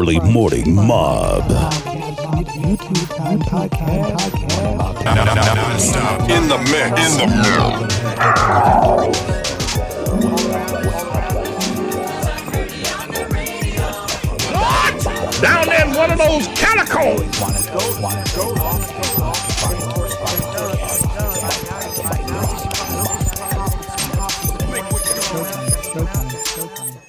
Early Morning Mob. Non-stop in the mix. What? Down there in one of those catacombs.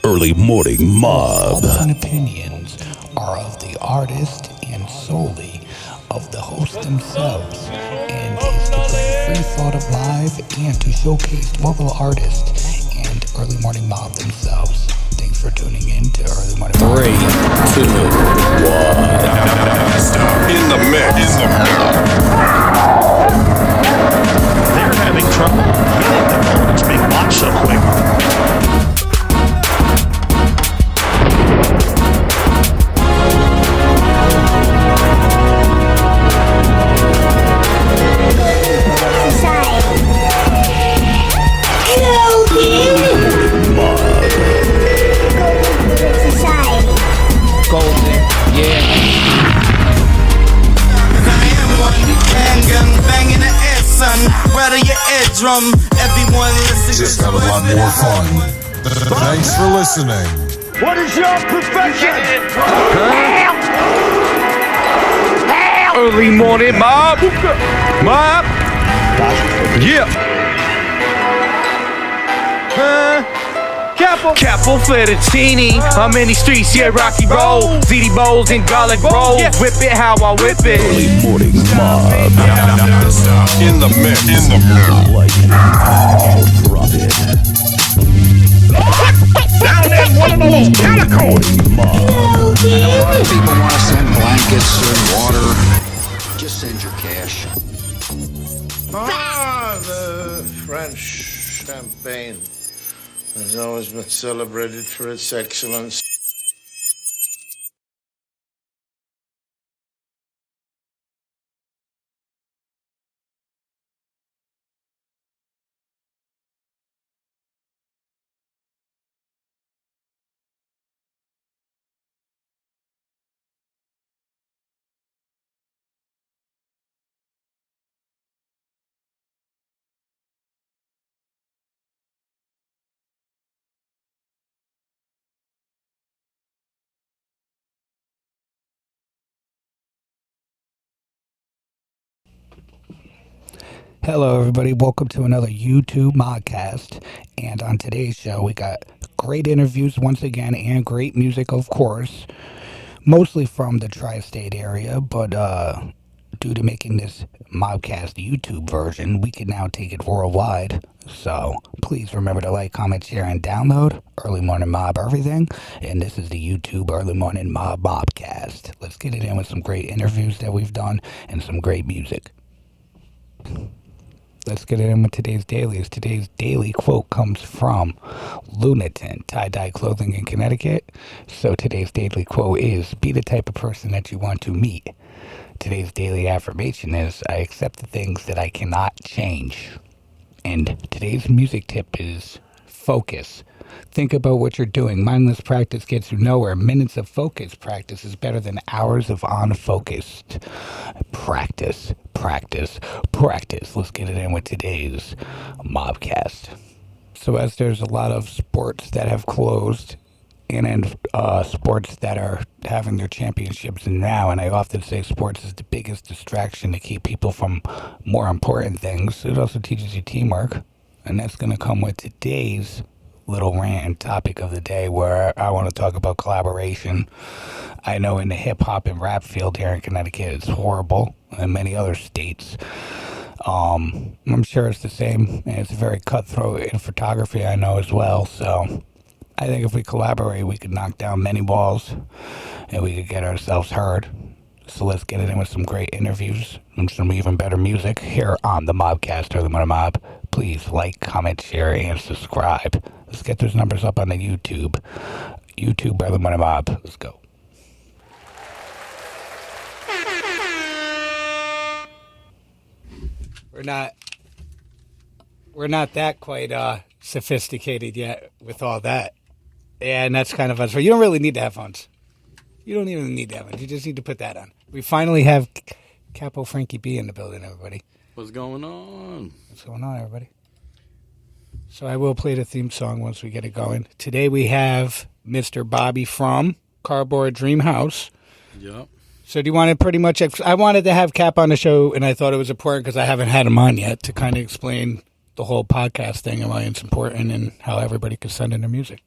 Early Morning Mob. Thoughts and opinions are of the artist and solely of the host themselves, and is to bring free thought of live and to showcase local artists and Early Morning Mob themselves. Thanks for tuning in to Early Morning Mob. 3, 2, 1. Non-stop in the mix. They're having trouble getting the opponent's big box so quick. Drum, everyone listen. Just have a lot more fun. Thanks for listening. What is your profession? Early morning mob. Mob. Yeah. Capo fettuccine. I'm in the streets, yeah, Rocky Roll. ZD bowls and garlic rolls. Whip it how I whip it. Early Morning Mob. Non-stop in the mix. Like it, I'll drop it. Down there in one of those catacombs. Morning Mob. People want to send blankets and water. Just send your cash. The French champagne has always been celebrated for its excellence. Hello everybody, welcome to another YouTube Mobcast, and on today's show we got great interviews once again and great music, of course, mostly from the tri-state area, but due to making this Mobcast YouTube version, we can now take it worldwide. So please remember to like, comment, share, and download Early Morning Mob everything. And this is the YouTube Early Morning Mob Mobcast. Let's get it in with some great interviews that we've done and some great music. Let's get it in with today's dailies. Today's daily quote comes from Lunaton, tie-dye clothing in Connecticut. So today's daily quote is, be the type of person that you want to meet. Today's daily affirmation is, I accept the things that I cannot change. And today's music tip is, focus. Think about what you're doing. Mindless practice gets you nowhere. Minutes of focus practice is better than hours of unfocused practice. Let's get it in with today's Mobcast. So as there's a lot of sports that have closed and sports that are having their championships now, and I often say sports is the biggest distraction to keep people from more important things. It also teaches you teamwork, and that's going to come with today's little rant and topic of the day, where I want to talk about collaboration. I know in the hip-hop and rap field here in Connecticut it's horrible, and many other states. I'm sure it's the same, and it's very cutthroat in photography, I know, as well. So I think if we collaborate, we could knock down many walls, and we could get ourselves heard. So let's get it in with some great interviews and some even better music here on the Mobcast, Early Morning Mob. Please like, comment, share, and subscribe. Let's get those numbers up on the YouTube. YouTube, Early Morning Mob. Let's go. We're not that quite sophisticated yet with all that. And that's kind of fun. So you don't really need the headphones. You don't even need that one. You just need to put that on. We finally have Capo Frankie B in the building, everybody. What's going on? What's going on, everybody? So I will play the theme song once we get it going. Today we have Mr. Bobby from Cardboard Dream House. Yep. So do you want to pretty much... I wanted to have Cap on the show, and I thought it was important because I haven't had him on yet to kind of explain the whole podcast thing and why it's important and how everybody can send in their music.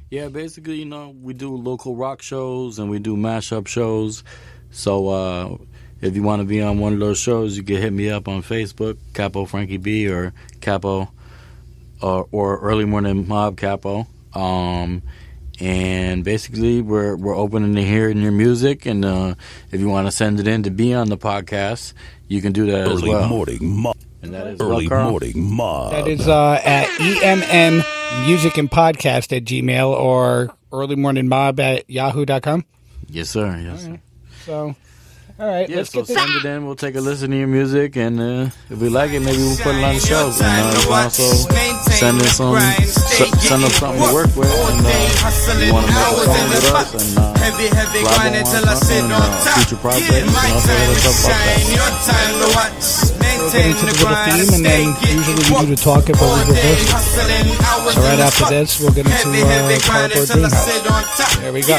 Yeah, basically, we do local rock shows and we do mashup shows. So if you want to be on one of those shows, you can hit me up on Facebook, Capo Frankie B, or Capo, or Early Morning Mob Capo. And basically, we're open to hearing your music. And if you want to send it in to be on the podcast, you can do that as well. Early Morning Mob. And that is Early Morning Mob. That is at emmmusic&podcast@gmail or earlymorningmob@yahoo.com. Yes, sir. Yes. Right. So, all right, yeah, let's so get this. send it in. We'll take a listen to your music, and if we like it, maybe we'll put it on the show. And you can also send us send us something to work with, and you want to make a song with us, and collab on something, future projects, hit us up about that. We'll get into the little theme, and then usually we do the talking, but we reverse it. So right after this, we'll get into Cardboard Dream House. There we go.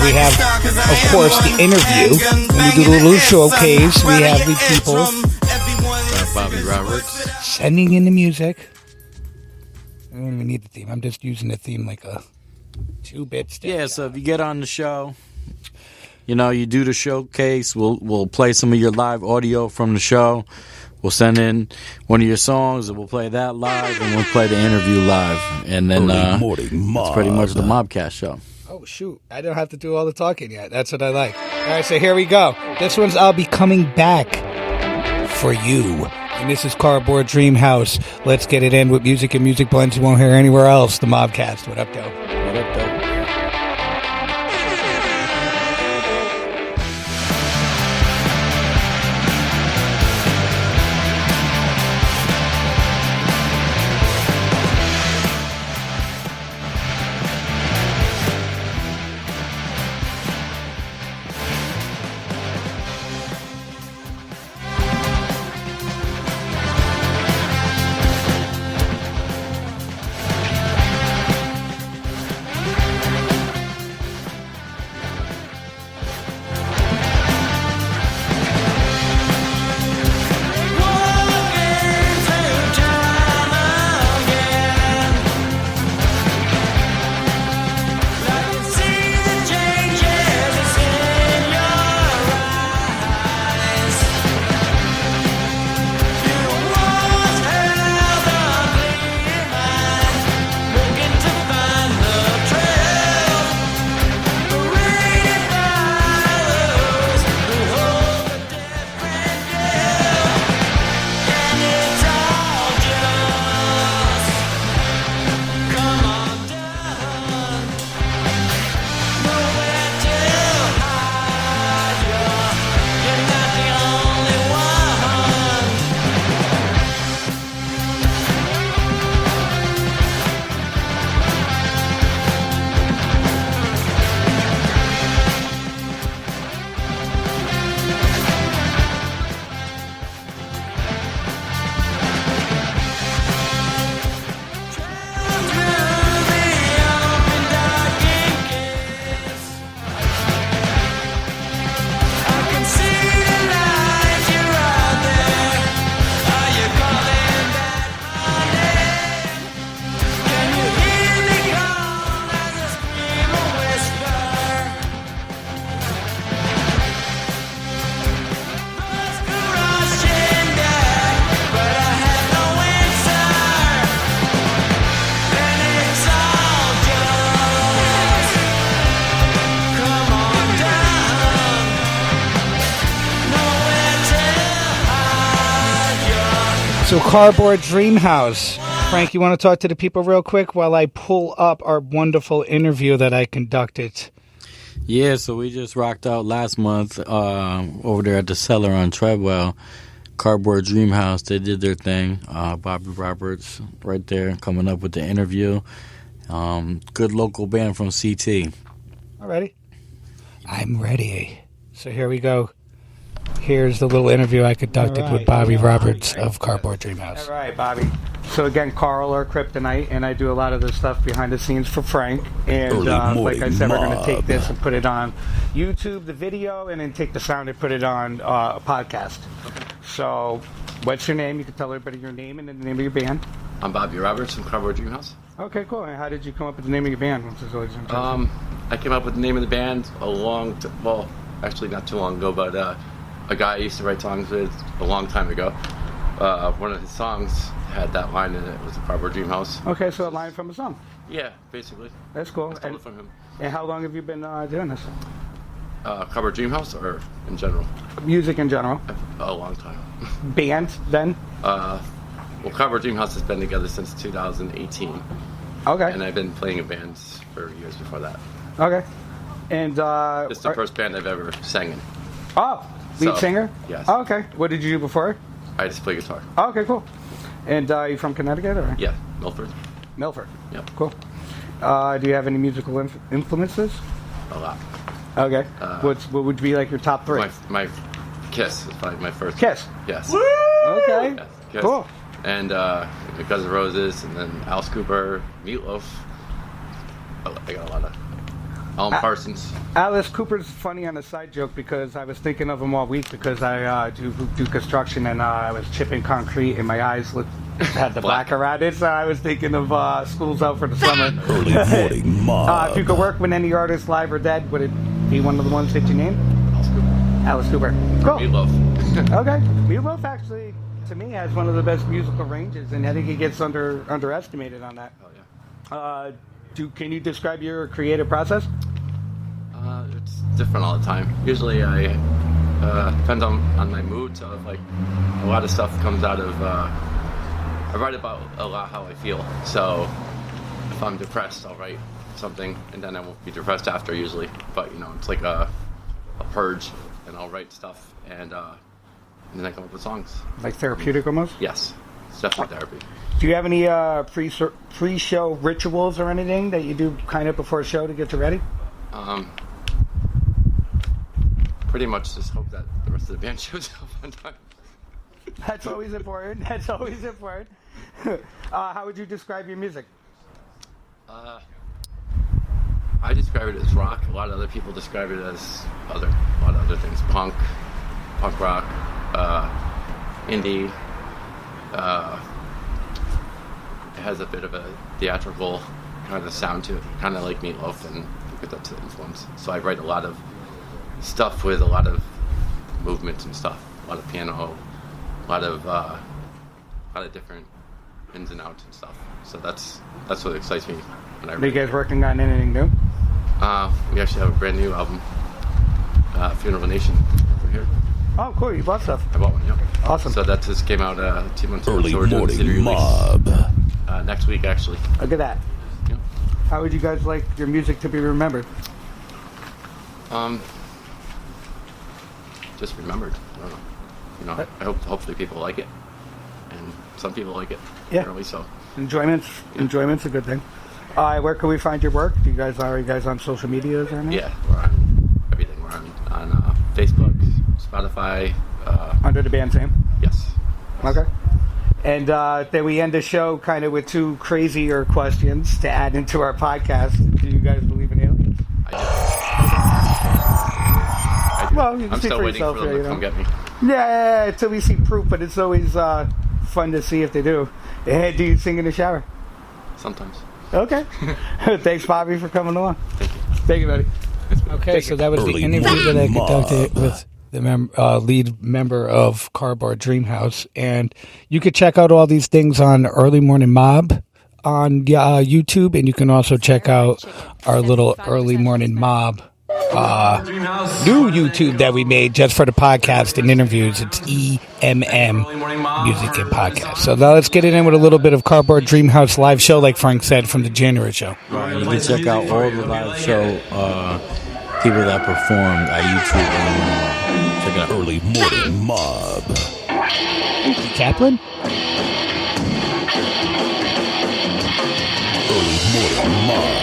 We have, of course, the interview. When we do the little showcase, we have the people Bobby Roberts sending in the music. I don't even need the theme. I'm just using the theme like a 2-bit step. Yeah, so if you get on the show, you do the showcase. We'll play some of your live audio from the show. We'll send in one of your songs, and we'll play that live, and we'll play the interview live. And then Early Morning Mob. it's pretty much the Mobcast show. Oh, shoot. I don't have to do all the talking yet. That's what I like. All right, so here we go. This one's I'll Be Coming Back for You. And this is Cardboard Dream House. Let's get it in with music and music blends you won't hear anywhere else. The Mobcast. What up, though? What up, though? So Cardboard Dream House. Frank, you want to talk to the people real quick while I pull up our wonderful interview that I conducted? Yeah, so we just rocked out last month over there at the Cellar on Treadwell. Cardboard Dream House, they did their thing. Bobby Roberts right there coming up with the interview. Good local band from CT. Alrighty. I'm ready. So here we go. Here's the little interview I conducted with Bobby Roberts of Cardboard Dreamhouse. All right, Bobby. So again, Carl, our kryptonite, and I do a lot of the stuff behind the scenes for Frank. And like I said, we're going to take this and put it on YouTube, the video, and then take the sound and put it on a podcast. So what's your name? You can tell everybody your name and the name of your band. I'm Bobby Roberts from Cardboard Dreamhouse. Okay, cool. And how did you come up with the name of your band? I came up with the name of the band actually not too long ago, but a guy I used to write songs with a long time ago. One of his songs had that line in it. It was the Cardboard Dreamhouse. Okay, so a line from a song. Yeah, basically. That's cool. I stole it from him. And how long have you been doing this? Cardboard Dreamhouse or in general? Music in general. A long time. Band then? Well, Cardboard Dreamhouse has been together since 2018. Okay. And I've been playing in bands for years before that. Okay. And it's the first band I've ever sang in. Oh, lead singer? Yes. Oh, okay. What did you do before? I just play guitar. Oh, okay, cool. And you from Connecticut or? Yeah, Milford. Milford. Yep. Cool. Do you have any musical influences? A lot. Okay. What would be like your top three? My Kiss is probably my first. Kiss. Yes. Woo! Okay. Yes, Kiss. Cool. And Guns N' Roses, and then Alice Cooper, Meatloaf. I got a lot of Alan Parsons. Alice Cooper's funny on a side joke because I was thinking of him all week because I do construction and I was chipping concrete and my eyes had the black around it, so I was thinking of School's Out for the Summer. Early morning mob. If you could work with any artist, live or dead, would it be one of the ones that you named? Alice Cooper. Cool. Meatloaf. Okay. Meatloaf actually, to me, has one of the best musical ranges, and I think he gets underestimated on that. Oh, yeah. Can you describe your creative process? It's different all the time. Usually I depends on my mood, so like a lot of stuff comes out of I write about a lot how I feel. So if I'm depressed, I'll write something and then I won't be depressed after usually. But it's like a purge, and I'll write stuff and then I come up with songs. Like therapeutic almost? Yes. It's definitely therapy. Do you have any pre-show rituals or anything that you do kind of before a show to get you ready? Pretty much just hope that the rest of the band shows up on time. That's always important. That's always important. How would you describe your music? I describe it as rock. A lot of other people describe it as a lot of other things. Punk rock, indie. It has a bit of a theatrical kind of sound to it, kind of like Meatloaf, and I think that's the influence. So I write a lot of stuff with a lot of movements and stuff, a lot of piano, a lot of different ins and outs and stuff. So that's what excites me when I write. Are you guys working on anything new? We actually have a brand new album, Funeral Nation, over here. Oh, cool! You bought stuff. I bought one, yeah. Awesome. So that just came out 2 months ago. Early So we're doing morning CD mob. release, next week, actually. Look at that. Yeah. How would you guys like your music to be remembered? Just remembered. I don't know. I hope hopefully people like it, and some people like it. Yeah. Apparently so. Enjoyment's a good thing. Where can we find your work? Are you guys on social medias or anything? Yeah, we're on everything. We're on Facebook, Spotify. Under the band's name? Yes. Okay. And then we end the show kind of with two crazier questions to add into our podcast. Do you guys believe in aliens? I do. Well, you can I'm see still for waiting yourself for them here, to come get me. Yeah, until we see proof, but it's always fun to see if they do. Hey, do you sing in the shower? Sometimes. Okay. Thanks, Bobby, for coming on. Thank you. Buddy. Okay, so that was the interview that I conducted with the lead member of Cardboard Dreamhouse. And you could check out all these things on Early Morning Mob on YouTube, and you can also check out our little Early Morning Mob new YouTube that we made just for the podcast and interviews. It's EMM Music and Podcast. So now let's get it in with a little bit of Cardboard Dreamhouse live show, like Frank said, from the January show. Right, you can check out all the live show people that performed at YouTube. Check it out. Early morning mob. Kaplan? Early morning mob.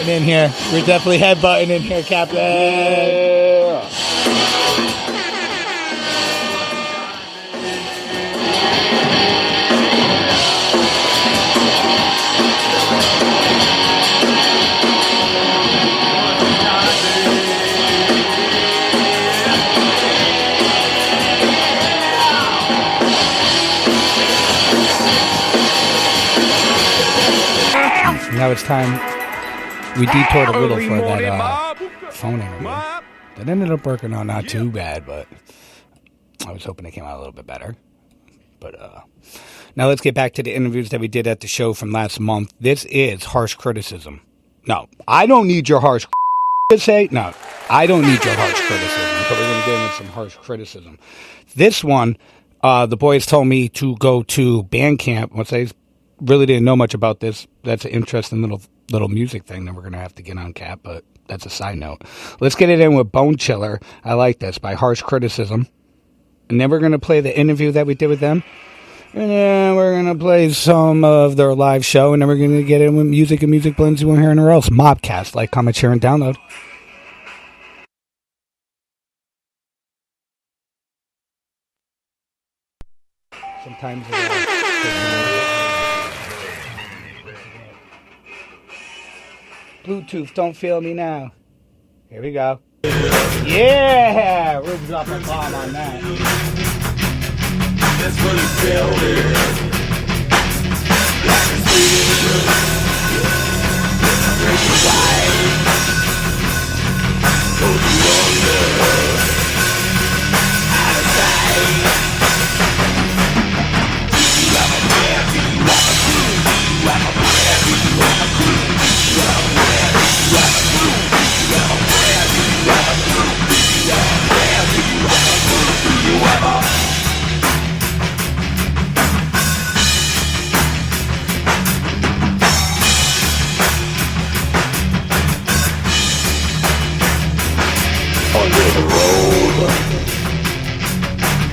In here, we're definitely headbutting in here, Captain. Yeah. Now it's time. We detoured a little for that phone interview. That ended up working out not too bad, but I was hoping it came out a little bit better. But now let's get back to the interviews that we did at the show from last month. This is harsh criticism. No, I don't need your harsh criticism. No, I don't need your harsh criticism. But we're going to get into some harsh criticism. This one, the boys told me to go to Bandcamp. Once I really didn't know much about this. That's an interesting little music thing that we're going to have to get on, Cap, but that's a side note. Let's get it in with Bone Chiller. I Like This by Harsh Criticism. And then we're going to play the interview that we did with them. And then we're going to play some of their live show. And then we're going to get in with music and music blends you won't hear anywhere else. Mobcast. Like, comment, share, and download. Sometimes Bluetooth, don't feel me now. Here we go. Yeah! We'll drop a bomb on that. That's what it's building.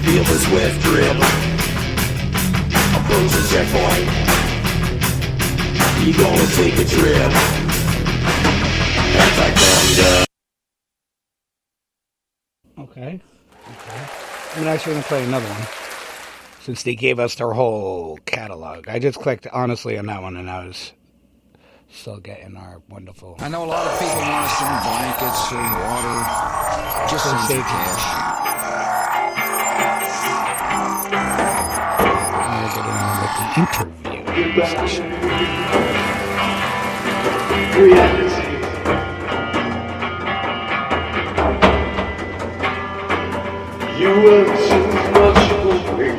Feel the swift drip. Approach the checkpoint. You gonna take a trip. As I come down. Okay. I'm actually going to play another one. Since they gave us their whole catalog. I just clicked honestly on that one and I was still getting our wonderful... I know a lot of people want to send blankets or water. Just send cash. Interview session. Reality. You were too much for me.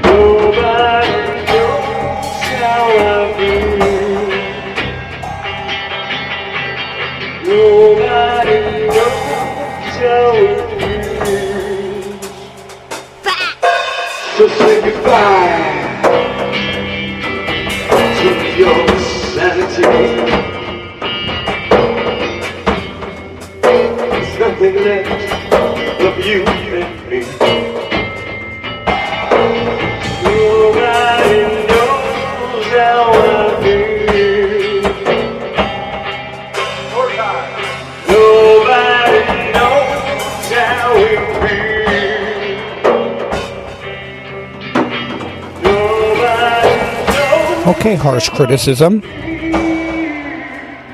Nobody knows how I feel. Nobody knows how it feels. So say goodbye to your sanity. There's nothing left of you and me. Nobody knows how I feel. Nobody knows how Okay, harsh criticism.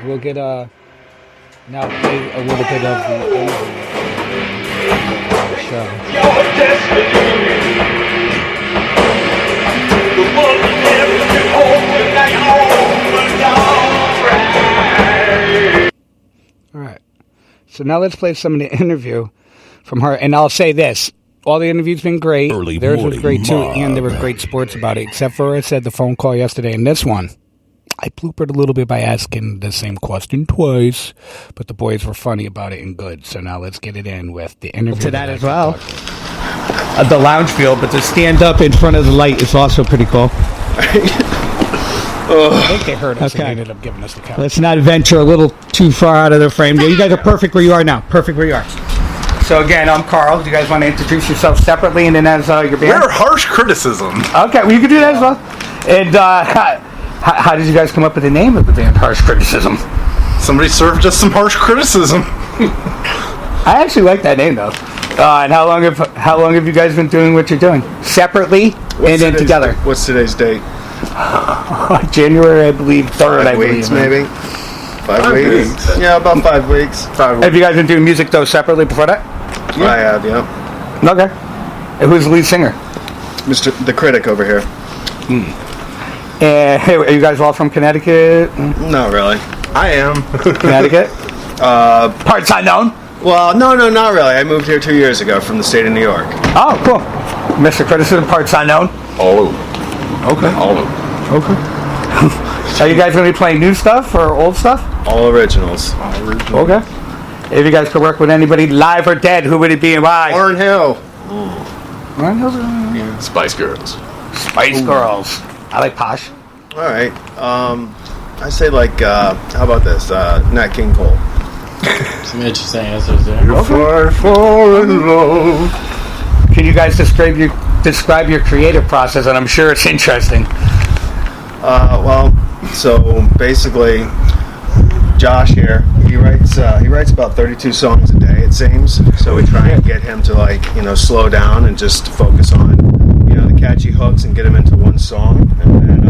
We'll get now play a little bit of the interview of the show. Your destiny. The one that never been holding like all right. So now let's play some of the interview from her. And I'll say this. All the interviews been great. Theirs was great too, and there was great sports about it, except for I said the phone call yesterday. And this one, I bloopered a little bit by asking the same question twice, but the boys were funny about it and good. So now let's get it in with the interview. To that as well. The lounge field, but to stand up in front of the light is also pretty cool. I think they heard us and ended up giving us the couch. Let's not venture a little too far out of the frame. Yeah, you guys are perfect where you are now. Perfect where you are. So again, I'm Carl. Do you guys want to introduce yourself separately and then as your band? We're Harsh Criticism. Okay, well you can do that as well. And how did you guys come up with the name of the band, Harsh Criticism? Somebody served us some harsh criticism. I actually like that name though. And how long have you guys been doing what you're doing? Separately and then together? What's today's date? January, I believe, 3rd, 5 weeks, maybe. 5 weeks? Yeah, about 5 weeks. 5 weeks. Have you guys been doing music, though, separately before that? Yeah. I have, yeah. Okay. And who's the lead singer? The Critic over here. And hey, are you guys all from Connecticut? Not really. I am. Connecticut? Parts unknown? Well, no, not really. I moved here 2 years ago from the state of New York. Oh, cool. Mr. Criticism, parts unknown? Oh. Okay. All of them. Okay. Are you guys going to be playing new stuff or old stuff? All originals. Okay. If you guys could work with anybody live or dead, who would it be and why? Lauryn Hill. Lauryn Hill's Spice Girls. Spice Girls. I like Posh. All right. I say how about this? Nat King Cole. Some interesting answers there. Fall in love. Can you guys describe your creative process? And I'm sure it's interesting. So basically, Josh here, he writes about 32 songs a day, it seems. So we try and get him to slow down and just focus on the catchy hooks and get him into one song. And then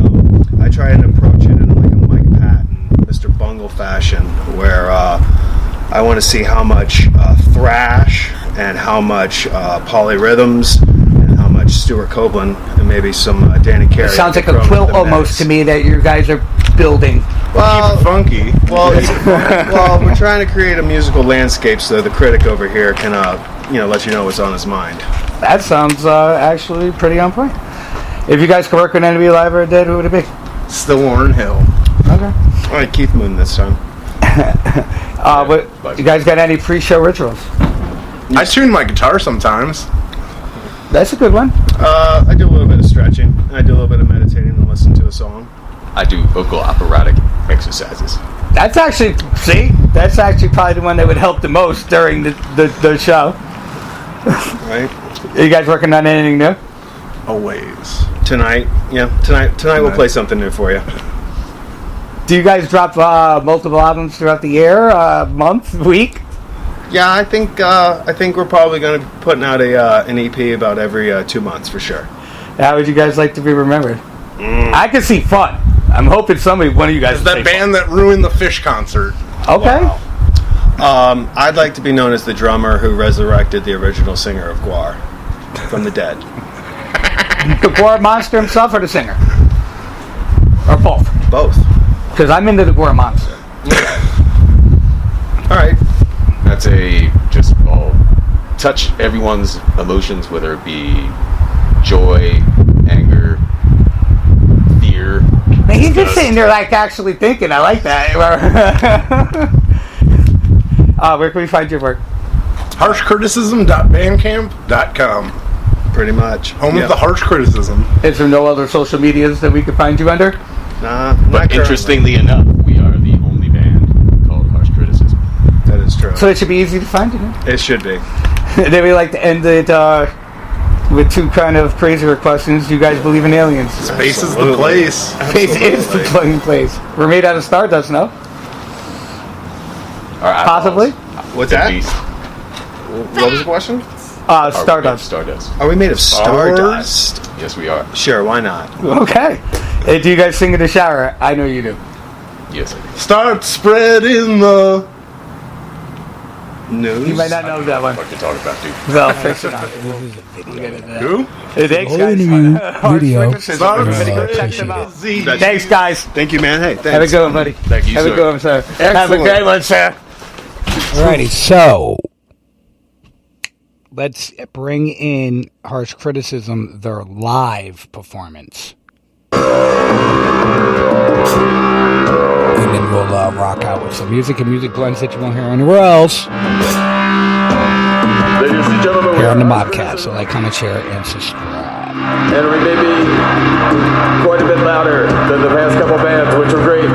I try and approach it in a Mike Patton, Mr. Bungle fashion, where I want to see how much thrash and how much polyrhythms and how much Stuart Copeland and maybe some Danny Carey. It sounds like a quilt almost to me that you guys are building. Well, funky. Well, we're trying to create a musical landscape so the Critic over here can let you know what's on his mind. That sounds actually pretty on point. If you guys could work with anybody live or dead, who would it be? Still Lauryn Hill. Okay. All right, Keith Moon this time. But you guys got any pre-show rituals? I tune my guitar sometimes. That's a good one. I do a little bit of stretching. I do a little bit of meditating and listen to a song. I do vocal operatic exercises. That's actually probably the one that would help the most during the show. Right. Are you guys working on anything new? Always. Tonight we'll play something new for you. Do you guys drop multiple albums throughout the year, month, week? Yeah, I think we're probably going to be putting out an EP about every 2 months for sure. How would you guys like to be remembered? I can see fun. I'm hoping one of you guys. It's that band that ruined the Fish concert. Okay. Wow. I'd like to be known as the drummer who resurrected the original singer of Gwar from the dead. The Gwar monster himself or the singer? Or both? Both. Because I'm into the Gwar monster. All right. That's touch everyone's emotions, whether it be joy, anger, fear. Man, he's just sitting there actually thinking. I like that. Where can we find your work? harshcriticism.bandcamp.com. Pretty much. Home of the harsh criticism. Is there no other social medias that we could find you under? Nah. But interestingly enough, we are the only band called Harsh Criticism. That is true. So it should be easy to find you. It should be. Then we like to end it with two kind of crazier questions. Do you guys believe in aliens? Space is the place. Space is the fucking place. We're made out of stardust, no? Possibly. What's that? What was the question? Stardust. Stardust. Are we made of stardust? Yes, we are. Sure, why not? Okay. Hey, do you guys sing in the shower? I know you do. Yes, I do. Start spreading the news. You might not know that one. What you talking about, dude? Well, fix it up. Who? Hey, thanks, guys. Video. Check them out. Thanks, guys. Thank you, man. Hey, thanks. Have a good one, buddy. Thank you, Have sir. a good one, sir. Have a Excellent. great one, sir. Alrighty, so let's bring in Harsh Criticism, their live performance. And then we'll rock out with some music and music blends that you won't hear anywhere else. Ladies and gentlemen, Here on the Mobcast, so like, comment, share, and subscribe. and we may be quite a bit louder than the past couple bands, which were great.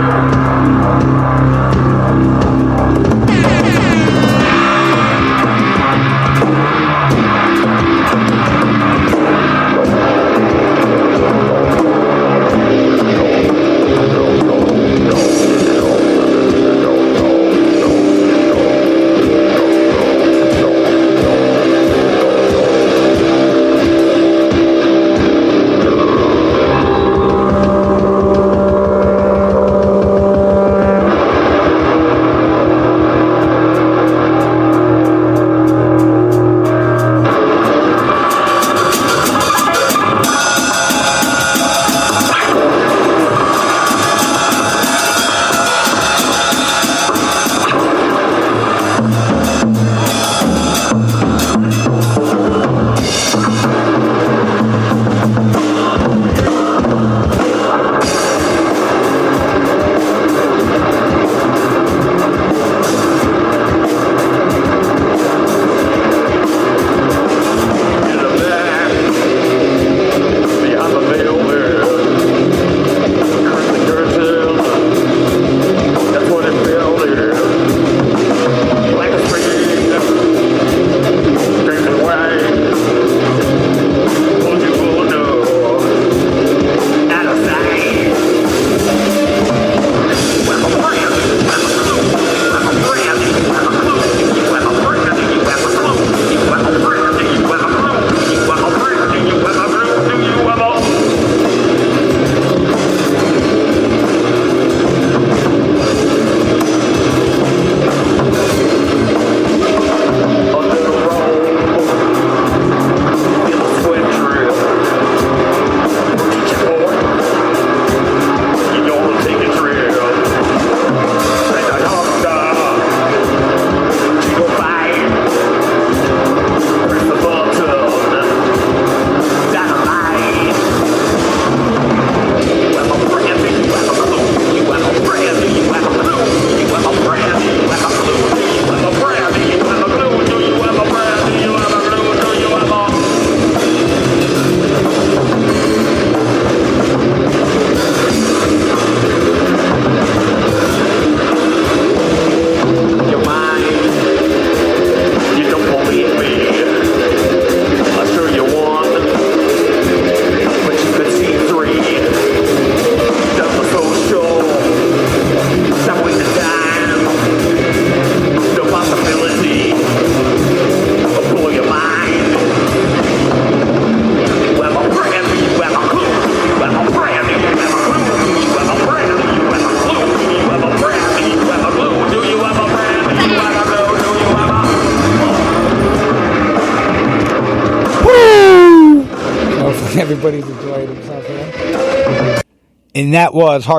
Everybody's enjoying themselves here. And that was Harsh